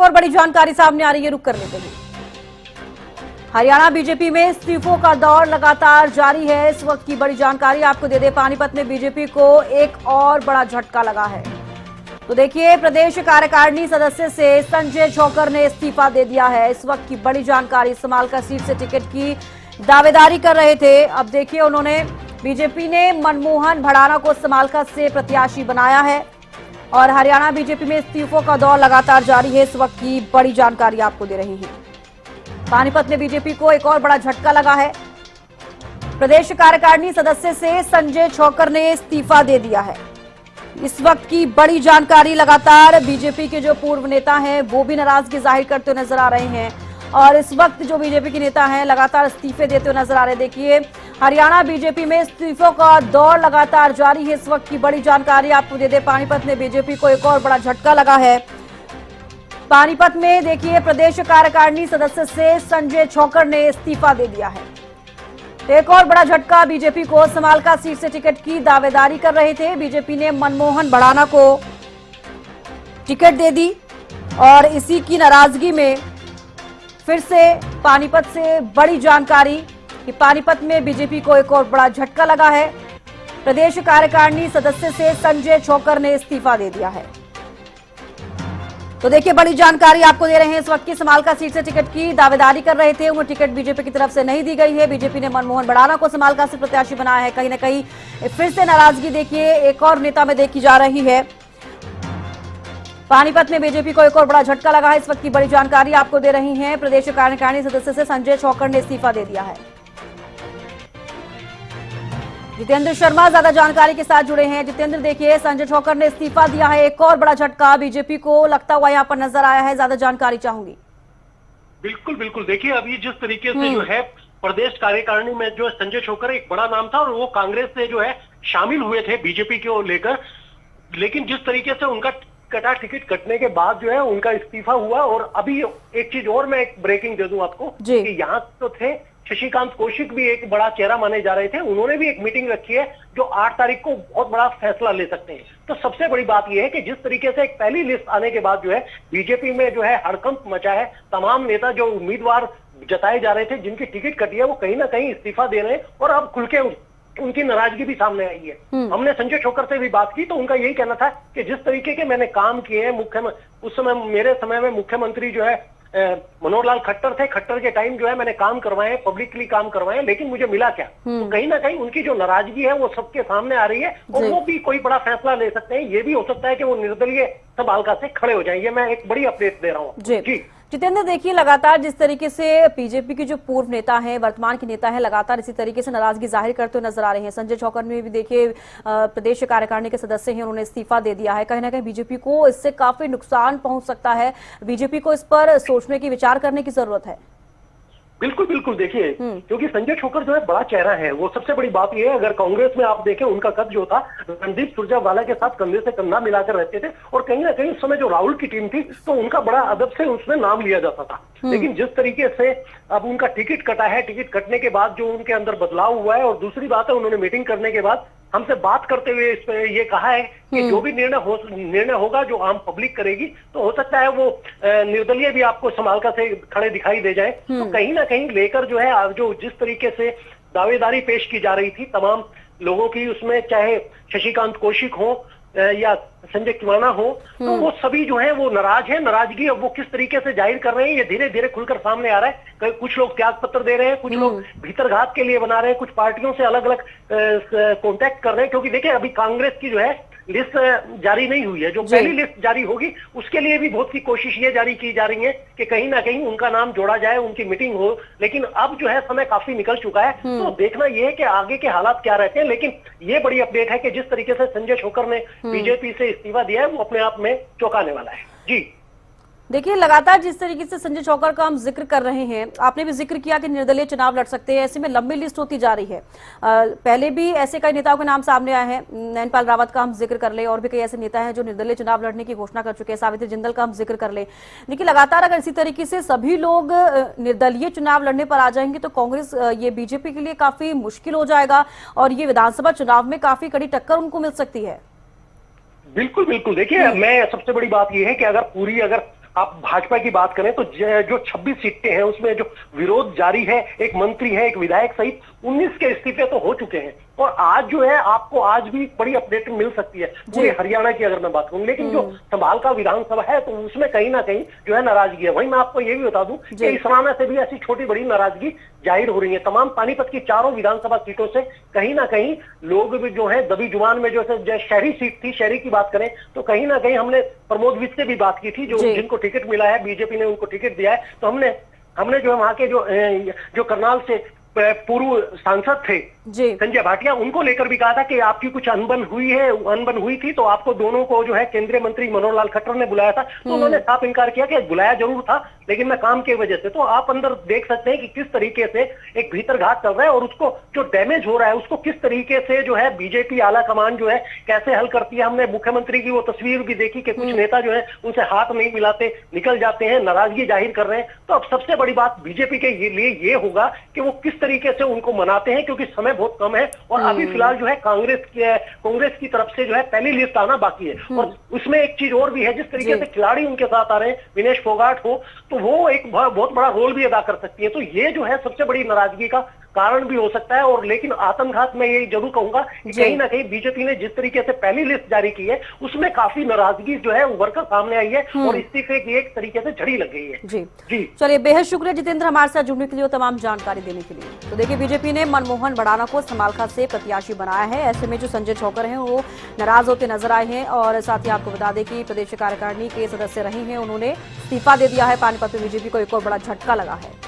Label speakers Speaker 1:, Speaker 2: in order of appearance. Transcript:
Speaker 1: और बड़ी जानकारी सामने आ रही है, रुक कर लेते हैं। हरियाणा बीजेपी में इस्तीफों का दौर लगातार जारी है। इस वक्त की बड़ी जानकारी आपको दे दें, पानीपत में बीजेपी को एक और बड़ा झटका लगा है। तो देखिए, प्रदेश कार्यकारिणी सदस्य से संजय छोकर ने इस्तीफा दे दिया है। इस वक्त की बड़ी जानकारी, समालका सीट से टिकट की दावेदारी कर रहे थे। अब देखिए, उन्होंने बीजेपी ने मनमोहन भड़ाना को समालका से प्रत्याशी बनाया है और हरियाणा बीजेपी में इस्तीफों का दौर लगातार जारी है। इस वक्त की बड़ी जानकारी आपको दे रही है। पानीपत में बीजेपी को एक और बड़ा झटका लगा है। प्रदेश कार्यकारिणी सदस्य से संजय छोकर ने इस्तीफा दे दिया है। इस वक्त की बड़ी जानकारी, लगातार बीजेपी के जो पूर्व नेता हैं वो भी नाराजगी जाहिर करते हुए नजर आ रहे हैं और इस वक्त जो बीजेपी के नेता हैं लगातार इस्तीफे देते हुए नजर आ रहे हैं। देखिए, हरियाणा बीजेपी में इस्तीफों का दौर लगातार जारी है। इस वक्त की बड़ी जानकारी आपको दे दें, पानीपत में बीजेपी को एक और बड़ा झटका लगा है। पानीपत में देखिए, प्रदेश कार्यकारिणी सदस्य से संजय छोकर ने इस्तीफा दे दिया है। एक और बड़ा झटका बीजेपी को, समालका सीट से टिकट की दावेदारी कर रहे थे। बीजेपी ने मनमोहन भड़ाना को टिकट दे दी और इसी की नाराजगी में फिर से पानीपत से बड़ी जानकारी कि पानीपत में बीजेपी को एक और बड़ा झटका लगा है। प्रदेश कार्यकारिणी सदस्य से संजय छोकर ने इस्तीफा दे दिया है। तो देखिए, बड़ी जानकारी आपको दे रहे हैं। इस वक्त की समालका सीट से टिकट की दावेदारी कर रहे थे, उन्हें टिकट बीजेपी की तरफ से नहीं दी गई है। बीजेपी ने मनमोहन भड़ाना को समालका से प्रत्याशी बनाया है। कहीं ना कहीं फिर से नाराजगी देखिए एक और नेता में देखी जा रही है। पानीपत में बीजेपी को एक और बड़ा झटका लगा है। इस वक्त की बड़ी जानकारी आपको दे रही है। प्रदेश कार्यकारिणी सदस्य से संजय छोकर ने इस्तीफा दे दिया है। जितेंद्र शर्मा ज्यादा जानकारी के साथ जुड़े हैं। जितेंद्र, देखिए, संजय छोकर ने इस्तीफा दिया है, एक और बड़ा झटका बीजेपी को लगता हुआ यहाँ पर नजर आया है। ज्यादा जानकारी चाहूंगी।
Speaker 2: बिल्कुल बिल्कुल, देखिए, अभी जिस तरीके से जो है प्रदेश कार्यकारिणी में जो संजय छोकर एक बड़ा नाम था और वो कांग्रेस से जो है शामिल हुए थे बीजेपी को लेकर, लेकिन जिस तरीके से उनका टिकट कटने के बाद जो है उनका इस्तीफा हुआ। और अभी एक चीज और मैं एक ब्रेकिंग दे दूं आपको कि यहाँ तो थे शशिकांत कौशिक भी एक बड़ा चेहरा माने जा रहे थे, उन्होंने भी एक मीटिंग रखी है जो 8 तारीख को बहुत बड़ा फैसला ले सकते हैं। तो सबसे बड़ी बात यह है कि जिस तरीके से एक पहली लिस्ट आने के बाद जो है बीजेपी में जो है हड़कंप मचा है। तमाम नेता जो उम्मीदवार जताए जा रहे थे जिनकी टिकट कटी है वो कहीं ना कहीं इस्तीफा दे रहे हैं और अब खुल के उनकी नाराजगी भी सामने आई है। हमने संजय छोकर से भी बात की तो उनका यही कहना था कि जिस तरीके के मैंने काम किए हैं, उस समय मेरे समय में मुख्यमंत्री जो है मनोहर लाल खट्टर थे, खट्टर के टाइम जो है मैंने काम करवाए, पब्लिकली काम करवाए, लेकिन मुझे मिला क्या? तो कहीं ना कहीं उनकी जो नाराजगी है वो सबके सामने आ रही है और वो भी कोई बड़ा फैसला ले सकते हैं। ये भी हो सकता है कि वो निर्दलीय समालका से खड़े हो जाएं। ये मैं एक बड़ी अपडेट दे रहा हूँ जी।
Speaker 1: जितेंद्र, देखिए, लगातार जिस तरीके से बीजेपी के जो पूर्व नेता हैं, वर्तमान के नेता हैं, लगातार इसी तरीके से नाराजगी जाहिर करते हुए नजर आ रहे हैं। संजय छोकर ने भी देखिए प्रदेश कार्यकारिणी के सदस्य हैं, उन्होंने इस्तीफा दे दिया है। कहीं ना कहीं बीजेपी को इससे काफी नुकसान पहुंच सकता है। बीजेपी को इस पर सोचने की, विचार करने की जरूरत है।
Speaker 2: बिल्कुल बिल्कुल, देखिए, क्योंकि संजय छोकर जो है बड़ा चेहरा है। वो सबसे बड़ी बात यह है, अगर कांग्रेस में आप देखें उनका कद जो था रणदीप सुरजेवाला के साथ कंधे से कंधा मिलाकर रहते थे और कहीं ना कहीं उस समय जो राहुल की टीम थी तो उनका बड़ा अदब से उसमें नाम लिया जाता था। लेकिन जिस तरीके से अब उनका टिकट कटा है, टिकट कटने के बाद जो उनके अंदर बदलाव हुआ है और दूसरी बात है उन्होंने मीटिंग करने के बाद हमसे बात करते हुए इस पे ये कहा है कि जो भी निर्णय होगा जो आम पब्लिक करेगी, तो हो सकता है वो निर्दलीय भी आपको समालका से खड़े दिखाई दे जाए। तो कहीं ना कहीं लेकर जो है जो जिस तरीके से दावेदारी पेश की जा रही थी तमाम लोगों की, उसमें चाहे शशिकांत कौशिक हो या संजय किवाना हो, तो वो सभी जो है वो नाराज है। नाराजगी अब वो किस तरीके से जाहिर कर रहे हैं ये धीरे धीरे खुलकर सामने आ रहा है। कुछ लोग त्याग पत्र दे रहे हैं, कुछ लोग भीतरघात के लिए बना रहे हैं, कुछ पार्टियों से अलग अलग कॉन्टेक्ट कर रहे हैं। क्योंकि देखिए, अभी कांग्रेस की जो है लिस्ट जारी नहीं हुई है। जो पहली लिस्ट जारी होगी उसके लिए भी बहुत सी कोशिश ये जारी की जा रही है कि कहीं ना कहीं उनका नाम जोड़ा जाए, उनकी मीटिंग हो। लेकिन अब जो है समय काफी निकल चुका है, तो देखना यह है कि आगे के हालात क्या रहते हैं। लेकिन ये बड़ी अपडेट है कि जिस तरीके से संजय छोकर ने बीजेपी से इस्तीफा दिया है वो अपने आप में चौंकाने वाला है जी।
Speaker 1: देखिए, लगातार जिस तरीके से संजय छोकर का हम जिक्र कर रहे हैं, आपने भी जिक्र किया कि निर्दलीय चुनाव लड़ सकते हैं, ऐसे में लंबी लिस्ट होती जा रही है। पहले भी ऐसे कई नेताओं के नाम सामने आए हैं। नैनपाल रावत का हम जिक्र कर ले और भी कई ऐसे नेता हैं जो निर्दलीय चुनाव लड़ने की घोषणा कर चुके हैं। सावित्री जिंदल का हम जिक्र कर ले। देखिए, लगातार अगर इसी तरीके से सभी लोग निर्दलीय चुनाव लड़ने पर आ जाएंगे तो कांग्रेस, ये बीजेपी के लिए काफी मुश्किल हो जाएगा और ये विधानसभा चुनाव में काफी कड़ी टक्कर उनको मिल सकती है।
Speaker 2: बिल्कुल बिल्कुल, देखिए, मैं सबसे बड़ी बात यह है कि अगर आप भाजपा की बात करें तो जो 26 सीटें हैं उसमें जो विरोध जारी है, एक मंत्री है, एक विधायक सहित 19 के इस्तीफे तो हो चुके हैं। और आज जो है आपको आज भी बड़ी अपडेट मिल सकती है पूरे हरियाणा की अगर मैं बात करूं। लेकिन जो संभाल का विधानसभा है तो उसमें कहीं ना कहीं जो है नाराजगी है। वहीं मैं आपको ये भी बता दूं कि इसराना से भी ऐसी छोटी बड़ी नाराजगी जाहिर हो रही है। तमाम पानीपत की चारों विधानसभा सीटों से कहीं ना कहीं लोग भी जो है दबी जुबान में जो शहरी सीट थी, शहरी की बात करें तो कहीं ना कहीं हमने प्रमोद विज से भी बात की थी, जो जिनको टिकट मिला है, बीजेपी ने उनको टिकट दिया है। तो हमने जो है वहां के जो करनाल से पूर्व सांसद थे संजय भाटिया, उनको लेकर भी कहा था कि आपकी कुछ अनबन हुई थी तो आपको दोनों को जो है केंद्रीय मंत्री मनोहर लाल खट्टर ने बुलाया था। तो उन्होंने साफ इनकार किया कि बुलाया जरूर था लेकिन मैं काम की वजह से। तो आप अंदर देख सकते हैं कि किस तरीके से एक भीतरघात चल रहा है और उसको जो डैमेज हो रहा है उसको किस तरीके से जो है बीजेपी आला कमान जो है कैसे हल करती है। हमने मुख्यमंत्री की वो तस्वीर भी देखी कि कुछ नेता जो है उनसे हाथ नहीं मिलाते, निकल जाते हैं, नाराजगी जाहिर कर रहे हैं। तो अब सबसे बड़ी बात बीजेपी के लिए ये होगा कि वो किस तरीके से उनको मनाते हैं, क्योंकि समय बहुत कम है और अभी फिलहाल जो है कांग्रेस की तरफ से जो है पहली लिस्ट आना बाकी है। और उसमें एक चीज और भी है, जिस तरीके से खिलाड़ी उनके साथ आ रहे हैं, विनेश फोगाट हो, तो वो एक बहुत बड़ा रोल भी अदा कर सकती है। तो ये जो है सबसे बड़ी नाराजगी का कारण भी हो सकता है। और लेकिन आत्मघात में ये जरूर कहूंगा कि कहीं ना कहीं बीजेपी ने जिस तरीके से पहली लिस्ट जारी की है उसमें काफी नाराजगी जो है उभर कर सामने आई है और इस्तीफे की एक तरीके से झड़ी लग गई है। जी
Speaker 1: चलिए, बेहद शुक्रिया जितेंद्र हमारे साथ जुड़ने के लिए और तमाम जानकारी देने के लिए। तो देखिए, बीजेपी ने मनमोहन भड़ाना को समालखा से प्रत्याशी बनाया है। ऐसे में जो संजय छोकर हैं वो नाराज होते नजर आए हैं। और साथ ही आपको बता दें कि प्रदेश कार्यकारिणी के सदस्य रहे हैं, उन्होंने इस्तीफा दे दिया है। पानीपत में बीजेपी को एक और बड़ा झटका लगा है।